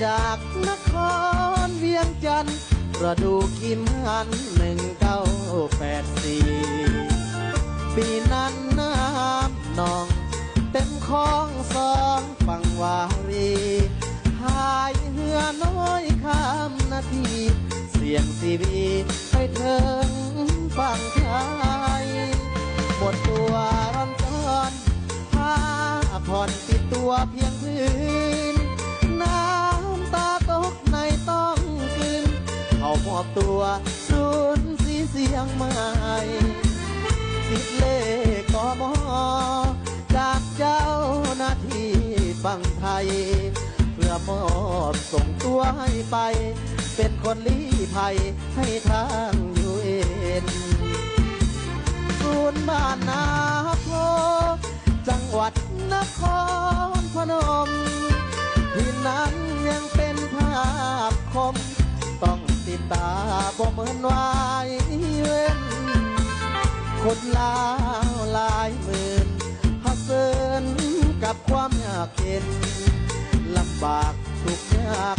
จากนครเวียงจันทร์ประดูกิมหัน1984ปีนั้นน้ำนองเต็มคลองสองฝั่งวารีหายเหือน้อยข้ามนาทีเสียงซีบีไปถึงฝั่งไทยหมดตัวร้อนจอนผ้าผ่อนติดตัวเพียงพื้นน้ำตาตกในต้องกลืนเขามอบตัวสูญเสียงใหม่สิบเลขกมจากเจ้าหน้าที่ฝั่งไทยเพื่อมอบส่งตัวให้ไปเป็นคนลี้ภัยให้ทางยูเอ็นศูนย์บ้านนาโพจังหวัดนครพนมที่นั้นยังเป็นภาพคมต้องติดตาบ่เหมือนวายเว้นคนลาวหลายหมื่นเผชิญกับความยากเข็นลำบากทุกข์ยาก